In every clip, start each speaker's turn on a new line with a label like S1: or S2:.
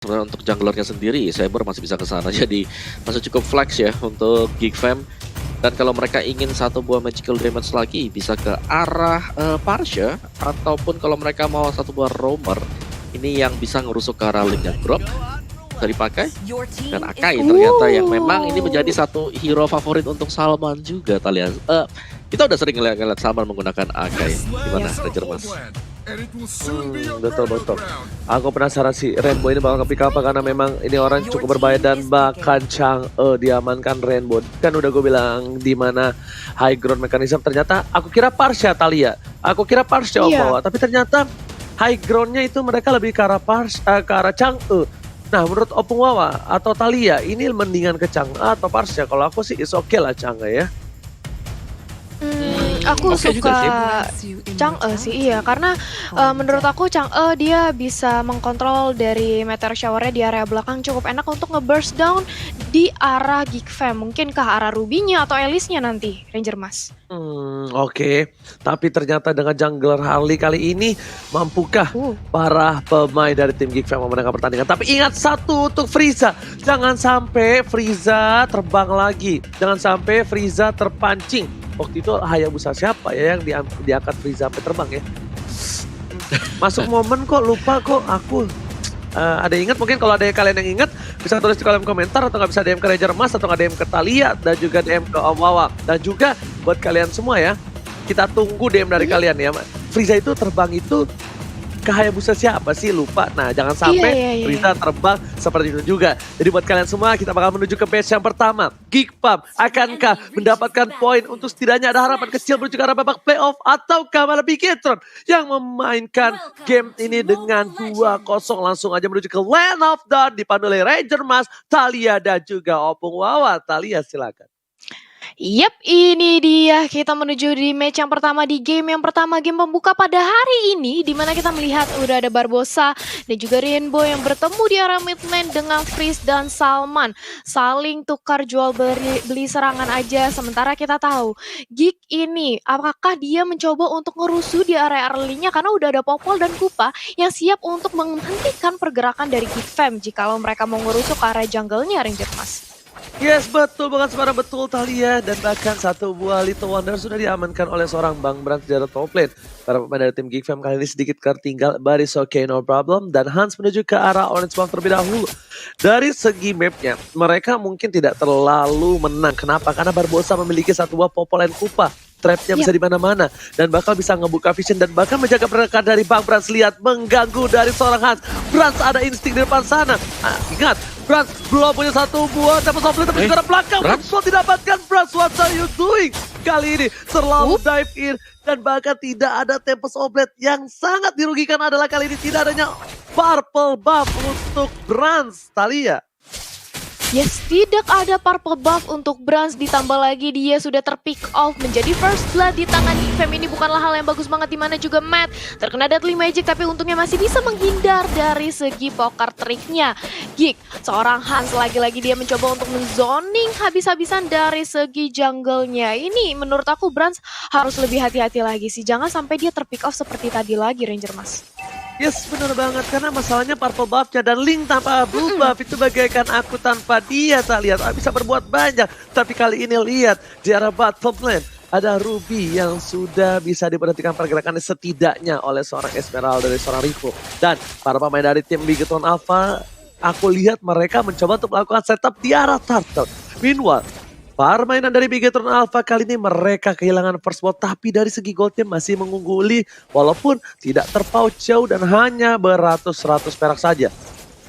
S1: Sebenarnya untuk junglernya sendiri, Saber masih bisa ke sana, jadi masih cukup flex ya untuk Geek Fam. Dan kalau mereka ingin satu buah magical damage lagi, bisa ke arah Parsha, ataupun kalau mereka mau satu buah roamer, ini yang bisa ngerusuk ke arah Link dan Grok, bisa dipakai. Dan Akai ternyata yang memang ini menjadi satu hero favorit untuk Salman juga, Talia. Kita udah sering ngeliat Salman menggunakan Akai. Gimana, Ranger Mas?
S2: Betul. Aku penasaran sih Rainbow ini bakal ke-pick apa karena memang ini orang cukup berbahaya dan bahkan Chang'e diamankan Rainbow. Kan udah gue bilang di mana high ground mechanism, ternyata aku kira Parsha Talia. Aku kira Parsha Omawa, tapi ternyata high groundnya itu mereka lebih ke arah Chang'e. Nah, menurut Opung Wawa atau Talia ini mendingan ke Chang'e atau Parsha? Kalau aku sih is okay lah Chang'e ya.
S3: Aku
S1: Oke juga
S3: suka Chang'e sih, iya, karena menurut aku Chang'e dia bisa mengkontrol dari meteor showernya di area belakang cukup enak untuk nge-burst down di arah Geek Fam, mungkin ke arah Ruby-nya atau Alice-nya nanti, Ranger Mas.
S2: Oke. Tapi ternyata dengan jungler Harley kali ini mampukah para pemain dari tim Geek Fam memenangkan pertandingan. Tapi ingat satu untuk Frieza, jangan sampai Frieza terbang lagi, jangan sampai Frieza terpancing. Waktu itu Hayabusa siapa ya yang diangkat Frieza sampai terbang ya? Masuk momen kok, lupa kok aku. Ada yang ingat? Mungkin kalau ada kalian yang ingat bisa tulis di kolom komentar atau nggak bisa DM ke Ranger Mas atau nggak DM ke Talia dan juga DM ke Om Wawa. Dan juga buat kalian semua ya, kita tunggu DM dari kalian ya. Frieza itu terbang itu ke Hayabusa siapa sih? Lupa. Nah, jangan sampai Frieza terbang seperti itu juga. Jadi buat kalian semua, kita bakal menuju ke match yang pertama. Geek Fam akankah mendapatkan poin untuk setidaknya ada harapan kecil menuju ke arah babak playoff, ataukah malah Bigetron yang memainkan game ini dengan 2-0 langsung aja menuju ke Land of Dawn dipandu oleh Ranger Mas, Talia dan juga Opung Wawa. Talia silakan.
S3: Yap, ini dia kita menuju di match yang pertama di game yang pertama, game pembuka pada hari ini, di mana kita melihat udah ada Barbosa dan juga Rainbow yang bertemu di area mid lane dengan Freeze dan Salman, saling tukar jual beli serangan aja. Sementara kita tahu Geek ini apakah dia mencoba untuk ngerusuh di area early-nya karena udah ada Popol dan Kupa yang siap untuk menghentikan pergerakan dari Geek Fam jikalau mereka mau ngerusuh ke area jungle-nya, Ranger Mas.
S2: Yes, betul banget, sebarang betul Talia. Dan bahkan satu buah Little Wonder sudah diamankan oleh seorang Bang Brand di top lane. Para pemain dari tim Geek Fam kali ini sedikit tertinggal, but it's okay, no problem. Dan Hans menuju ke arah Orange Buff terlebih dahulu. Dari segi mapnya, mereka mungkin tidak terlalu menang. Kenapa? Karena Barbosa memiliki satu buah Popol and Kupa. Trapnya bisa di mana-mana dan bakal bisa ngebuka vision dan bahkan menjaga pergerakan dari Bang Brans. Lihat mengganggu dari seorang Hans. Brans ada insting di depan sana. Ingat, Brans belum punya satu buah dapat softly tapi sekarang belakang Brans didapatkan. Brans, what are you doing? Kali ini selalu dive in dan bahkan tidak ada Tempest Oblet. Yang sangat dirugikan adalah kali ini tidak adanya purple buff untuk Brans, Talia.
S3: Yes, tidak ada purple buff untuk Brans, ditambah lagi dia sudah terpick off menjadi first blood di tangan Geek Fam. Ini bukanlah hal yang bagus banget, dimana juga Matt terkena Deadly Magic tapi untungnya masih bisa menghindar dari segi poker triknya. Geek, seorang Hans lagi-lagi dia mencoba untuk menzoning habis-habisan dari segi jungle-nya. Ini menurut aku Brans harus lebih hati-hati lagi sih, jangan sampai dia terpick off seperti tadi lagi, Ranger Mas.
S2: Yes, benar banget. Karena masalahnya purple buff-nya dan Link tanpa blue buff itu bagaikan aku tanpa dia. Tak lihat, bisa berbuat banyak. Tapi kali ini lihat, di arah bottom lane ada Ruby yang sudah bisa diperhatikan pergerakannya setidaknya oleh seorang Esmeralda dari seorang Rico. Dan para pemain dari tim Bigetron Alpha, aku lihat mereka mencoba untuk melakukan setup di arah turtle. Meanwhile, permainan dari Bigetron Alpha kali ini mereka kehilangan first blood, tapi dari segi gold team masih mengungguli walaupun tidak terpaut jauh dan hanya beratus-ratus perak saja.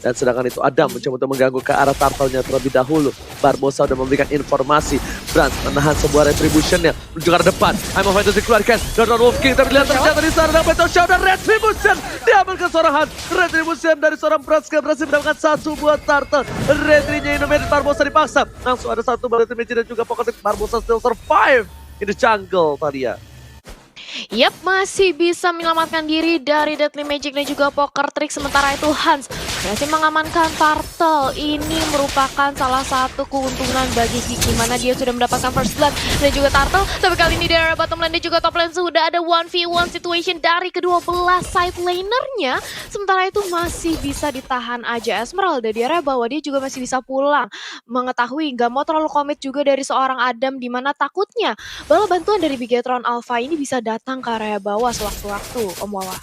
S2: Dan sedangkan itu Adam mencoba untuk mengganggu ke arah turtle-nya terlebih dahulu. Barbosa sudah memberikan informasi. Brans menahan sebuah retribution-nya menuju ke arah depan. I'm of Fantasy dikeluarkan. Dortmund Wolf King terlihat terjatuh di sana. Dan Beto Show dan retribution diamankan seorang Hans. Retribution dari seorang Brans berhasil mendapatkan satu buah turtle. Retrinya Innovated Barbosa dipaksa. Langsung ada satu buah retribution dan juga pocket Barbosa still survive in the jungle tadi ya.
S3: Yap, masih bisa menyelamatkan diri dari Deadly Magic dan juga Poker Trick. Sementara itu Hans Berhasil mengamankan Turtle. Ini merupakan salah satu keuntungan bagi Geek, di mana dia sudah mendapatkan first blood dan juga Turtle. Tapi kali ini di area bottom lane dan juga top lane sudah ada 1v1 situation dari kedua belah side lanernya. Sementara itu masih bisa ditahan aja Esmeralda di area bawah, dia juga masih bisa pulang. Mengetahui nggak mau terlalu komit juga dari seorang Adam, di mana takutnya bala bantuan dari Bigetron Alpha ini bisa datang ke area bawah sewaktu-waktu, Om Wawa.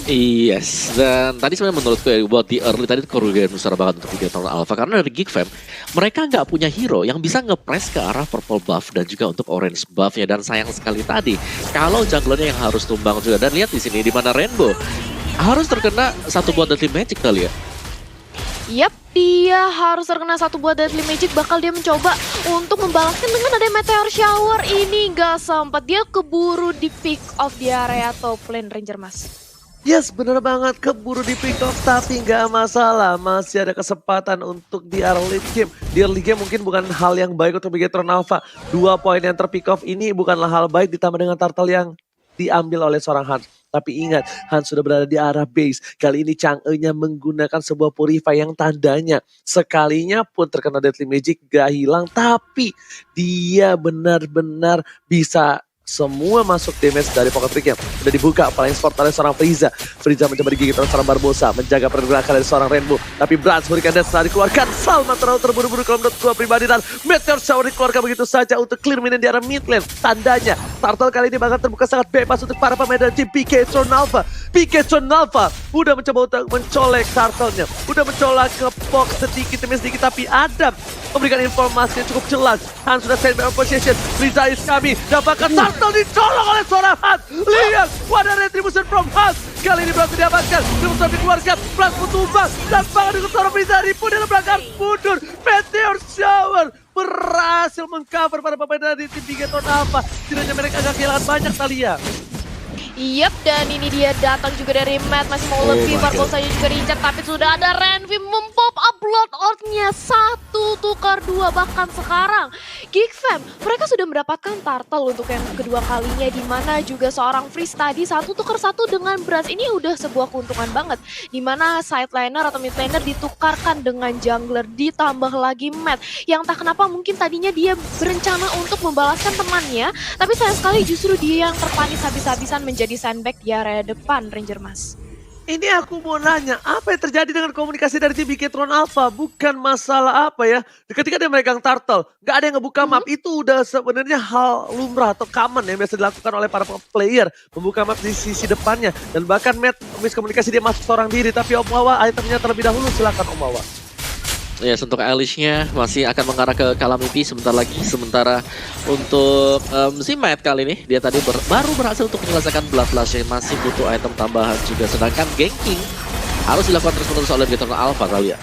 S1: Yes, dan tadi sebenarnya menurutku ya buat di early tadi itu kerugian besar banget untuk Bigetron Alpha karena dari Geek Fam mereka nggak punya hero yang bisa nge-press ke arah purple buff dan juga untuk orange buffnya, dan sayang sekali tadi kalau junglernya yang harus tumbang juga. Dan lihat di sini di mana Rainbow harus terkena satu buat deadly magic kali ya.
S3: Yap, dia harus terkena satu buat deadly magic. Bakal dia mencoba untuk membalaskan dengan ada meteor shower. Ini nggak sempat, dia keburu di pick off di area top lane Ranger Mas.
S2: Yes, bener banget, keburu di pick off tapi nggak masalah. Masih ada kesempatan untuk di early game. Di early game mungkin bukan hal yang baik untuk Bigetron Alpha. 2 poin yang terpick off ini bukanlah hal baik ditambah dengan turtle yang diambil oleh seorang Hans. Tapi ingat, Hans sudah berada di arah base. Kali ini Chang'e-nya menggunakan sebuah purify yang tandanya sekalinya pun terkena deadly magic gak hilang. Tapi dia benar-benar bisa semua masuk damage dari Pocket Pick yang sudah dibuka paling sport oleh seorang Frieza. Frieza mencoba digigit oleh seorang Barbosa, menjaga pergerakan dari seorang Rainbow. Tapi Brans berikan dan setelah dikeluarkan, Salma terlalu terburu-buru kalau menurut gua pribadi, dan Meteor Shower dikeluarkan begitu saja untuk clear minion di arah mid lane. Tandanya Turtle kali ini bakal terbuka sangat bebas untuk para pemain dari tim Bigetron Alpha. Bigetron Alpha udah mencoba untuk mencolek Turtle-nya, udah mencolek ke box sedikit demi sedikit, tapi Adam memberikan informasi yang cukup jelas. Hans sudah stand by on position, Frieza is coming, dapatkan Turtle dicolok oleh seorang Hans. Lihat, wadah retribution from Hans. Kali ini berhasil diamankan, Retribution dikeluarkan, Plus tumbang, dan pangan dengan seorang Frieza Ripu dalam belakang mundur. Meteor Shower berhasil mengcover para pemain dari tim Bigetron Alpha. Setidaknya mereka agak kehilangan banyak Talia.
S3: Yap, dan ini dia datang juga dari Matt, masih mau lebih, Barbosanya juga diincar, tapi sudah ada Renvi mempop up Blood Orb-nya, 1 tukar 2, bahkan sekarang Geek Fam, mereka sudah mendapatkan Turtle untuk yang kedua kalinya, di mana juga seorang Freeze tadi 1 tukar 1 dengan Brans. Ini udah sebuah keuntungan banget, di mana side laner atau mid laner ditukarkan dengan jungler, ditambah lagi Matt, yang tak kenapa mungkin tadinya dia berencana untuk membalaskan temannya, tapi sayang sekali justru dia yang terpanis habis-habisan menjadi sandbag di area depan Ranger Mas.
S2: Ini aku mau nanya, apa yang terjadi dengan komunikasi dari tim Bigetron Alpha? Bukan masalah apa ya, ketika dia megang Turtle, nggak ada yang ngebuka map, itu udah sebenarnya hal lumrah atau common yang biasa dilakukan oleh para player. Membuka map di sisi depannya, dan bahkan Matt miskomunikasi dia masuk seorang diri, tapi Om Wawa itemnya terlebih dahulu, silakan Om Wawa.
S1: Ya, yes, untuk Alice-nya masih akan mengarah ke Calamity sebentar lagi. Sementara untuk si Matt kali ini, dia tadi baru berhasil untuk menyelesaikan Bloodlust yang masih butuh item tambahan juga. Sedangkan ganking harus dilakukan terus-menerus oleh Bigetron Alpha kali ya.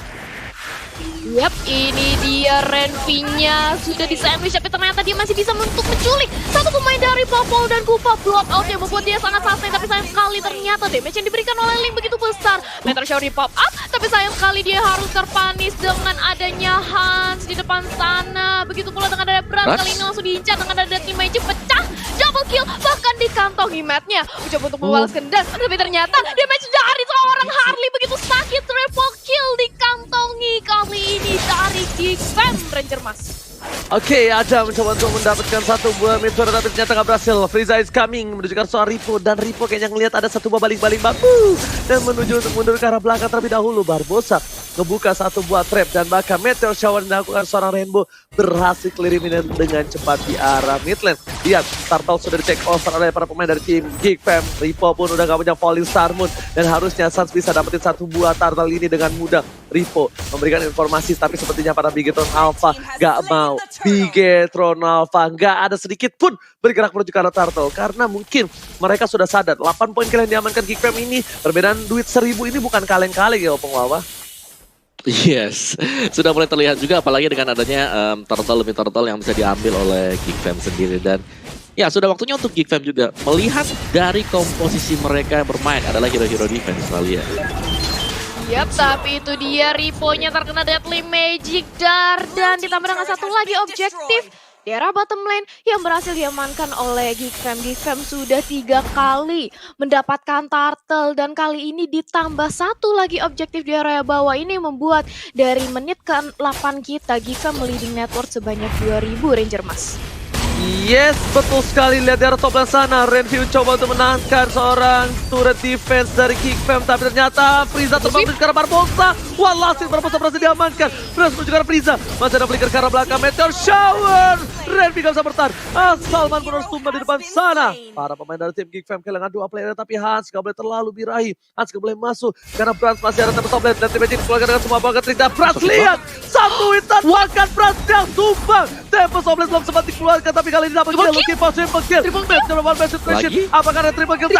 S3: Yap, ini dia Renvi-nya sudah di-sandwich, tapi ternyata dia masih bisa untuk menculik satu pemain dari Popol dan Kupa. Blood out yang membuat dia sangat sustain, tapi sayang sekali ternyata damage yang diberikan oleh Link begitu besar. Meteor Shower di pop up, tapi sayang sekali dia harus terpanis dengan adanya Hans di depan sana. Begitu pula dengan ada Brand, kali ini langsung diincar dengan ada Deadly Magic, pecah, double kill, bahkan dikantongi Matt-nya. Mencoba untuk membalaskan dash, tapi ternyata damage dari seorang Harley begitu sakit. Triple kill dikantongi kali ini dari Geek Fam Ranger Mas.
S2: Oke, Adam mencoba untuk mendapatkan satu buah meteor, tapi ternyata nggak berhasil. Frieza is coming, menunjukkan soal Ripo, dan Ripo kayaknya ngelihat ada satu buah baling-baling bambu dan menuju untuk mundur ke arah belakang terlebih dahulu. Barbosa ngebuka satu buah trap, dan bahkan Meteor Shower dilakukan seorang Rainbow berhasil clear minion dengan cepat di arah mid lane. Lihat, Turtle sudah di take over oleh para pemain dari tim Geek Fam. Ripo pun udah gak punya Falling Star Moon, dan harusnya Sans bisa dapetin satu buah Turtle ini dengan mudah. Ripo memberikan informasi, tapi sepertinya para Bigetron Alpha gak mau. Bigetron Alpha gak ada sedikit pun bergerak menuju ke arah Turtle, karena mungkin mereka sudah sadar 8 poin kalian diamankan Geek Fam ini, perbedaan duit 1000 ini bukan kaleng-kaleng ya Opung Wawa.
S1: Yes, sudah mulai terlihat juga apalagi dengan adanya turtle yang bisa diambil oleh Geek Fam sendiri. Dan ya sudah waktunya untuk Geek Fam juga melihat dari komposisi mereka bermain adalah hero-hero defense kali ya.
S3: Yap, tapi itu dia Ripo-nya terkena Deadly Magic dan ditambah dengan satu lagi objektif di arah bottom lane yang berhasil diamankan oleh Geekfam. Geekfam sudah 3 kali mendapatkan turtle dan kali ini ditambah satu lagi objektif di area bawah. Ini membuat dari menit ke-8 kita Geekfam leading network sebanyak 2000 Ranger Mas.
S2: Yes, betul sekali. Lihat dari top dan sana, Renvy mencoba untuk menahankan seorang turret defense dari Geekfam, tapi ternyata Frieza terbang menuju ke arah Barbosa. Walhasil Barbosa berhasil diamankan. Berhasil menuju ke arah Frieza. Masih ada flicker ke arah belakang, Meteor Shower. Renvy gak bisa bertahan. Salman pun harus tumbang di depan sana. Para pemain dari tim Geekfam kehilangan 2 player, tapi Hans gak boleh terlalu birahi. Hans gak boleh masuk, karena Brans masih ada top lane. Dan tim Magic dikeluarkan dengan semua banget trik. Dan Brans lihat, satu hit tanpakan Brans yang tumbang. Tempo top lane belum sempat dikeluarkan, tapi kali ini dapat kill. Looking for triple kill. Match number 1 best situation. Apakah ada triple kill?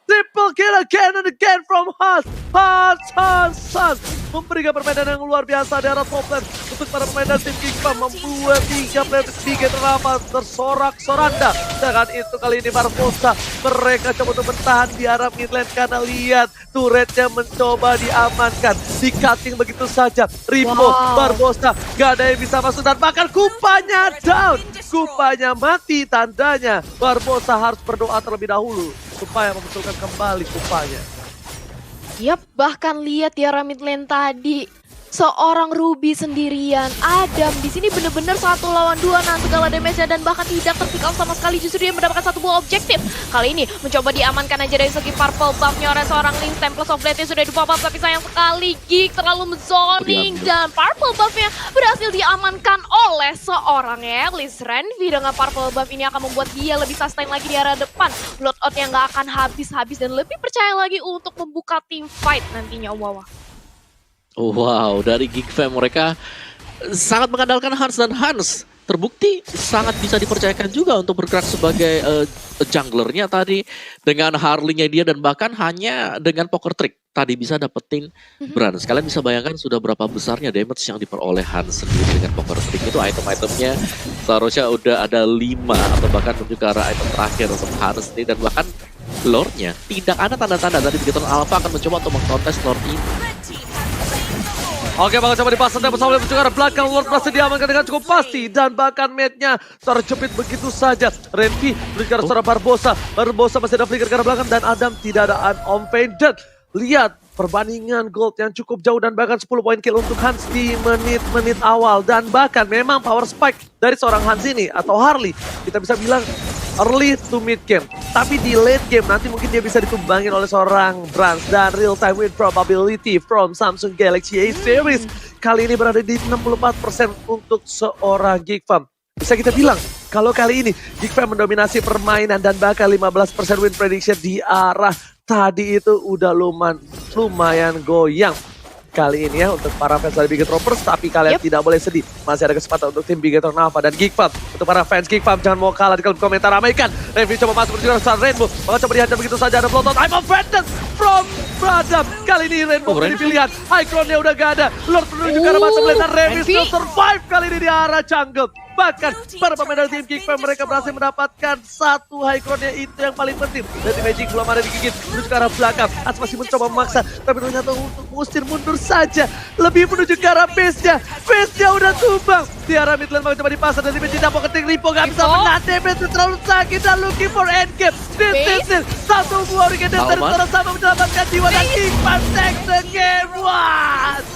S2: Triple kill again and again from Hans. Hans memberikan permainan yang luar biasa di arah top lane untuk para pemain dari tim Geekfam, membuat 3 player tiga teramat tersorak-soranda. Dengan itu kali ini Barbosa mereka coba untuk bertahan di arah mid lane karena lihat turretnya mencoba diamankan, di cutting begitu saja. Ripo, Barbosa gak ada yang bisa masuk dan bahkan Kupanya down. Kupanya mati, tandanya Barbosa harus berdoa terlebih dahulu supaya memunculkan kembali Kupanya.
S3: Yap, bahkan lihat di arah mid lane tadi. Seorang Ruby sendirian. Adam di sini bener-bener 1 lawan 2 nahan segala damage-nya dan bahkan tidak terpick out sama sekali. Justru dia mendapatkan satu buah objektif. Kali ini mencoba diamankan aja dari segi purple buff-nya oleh seorang Link. Temples of Blade-nya sudah di-pop-up, tapi sayang sekali Geek terlalu menzoning dan purple buff-nya berhasil diamankan oleh seorang Elis. Renvy dengan purple buff ini akan membuat dia lebih sustain lagi di arah depan. Bloodout yang gak akan habis-habis dan lebih percaya lagi untuk membuka team fight nantinya.
S1: Wow, dari Geekfam mereka sangat mengandalkan Hans, dan Hans terbukti sangat bisa dipercayakan juga untuk bergerak sebagai junglernya tadi dengan Harley-nya dia, dan bahkan hanya dengan poker trick tadi bisa dapetin Brand. Kalian bisa bayangkan sudah berapa besarnya damage yang diperoleh Hans sendiri dengan poker trick itu. Item-itemnya seharusnya udah ada 5 atau bahkan menuju ke arah item terakhir untuk Hans ini, dan bahkan Lord-nya tidak ada tanda-tanda dari Bigetron Alpha akan mencoba untuk mengkontes Lord ini.
S2: Oke, bakal coba dipasang dan bersama menuju ke arah belakang. Lord berhasil diamankan dengan cukup pasti dan bahkan mate-nya terjepit begitu saja. Renvy menuju ke arah seorang Barbosa. Barbosa masih ada flicker ke arah belakang dan Adam tidak ada unfaded. Lihat perbandingan gold yang cukup jauh dan bahkan 10 poin kill untuk Hans di menit-menit awal. Dan bahkan memang power spike dari seorang Hans ini atau Harley, kita bisa bilang early to mid game. Tapi di late game nanti mungkin dia bisa ditumbangin oleh seorang Brans. Dan real time win probability from Samsung Galaxy A series kali ini berada di 64% untuk seorang Geekfam. Bisa kita bilang kalau kali ini Geekfam mendominasi permainan dan bahkan 15% win prediction di arah tadi itu udah lumayan goyang kali ini ya untuk para fans dari Bigetropers. Tapi kalian tidak boleh sedih, masih ada kesempatan untuk tim Bigetron Alpha dan Geekfam. Untuk para fans Geekfam jangan mau kalah di kolom komentar, ramaikan. Renvy coba masuk menuju ke Rainbow, maka coba dihajar begitu saja, ada Bloodhound. I'm offended from Bradam. Kali ini Rainbow menjadi pilihan, High Crown-nya udah gak ada. Lord menuju ke arah bottom lane dan Renvy still survive kali ini di arah jungle. Bahkan para pemain dari tim Geekfam mereka berhasil mendapatkan satu high crown-nya, itu yang paling penting. Dan Magic belum ada digigit menuju ke arah belakang. As masih mencoba memaksa, tapi ternyata untuk mengusir mundur saja. Lebih menuju ke arah base-nya. Base-nya udah tumbang. Di arah mid lane mau coba dipasang dan Magic dapat ketik. Lipo gak bisa menahan, Magic terlalu sakit dan looking for endgame. This satu buah Hurricane dari sama menyelamatkan jiwa dan Geekfam take the game. What?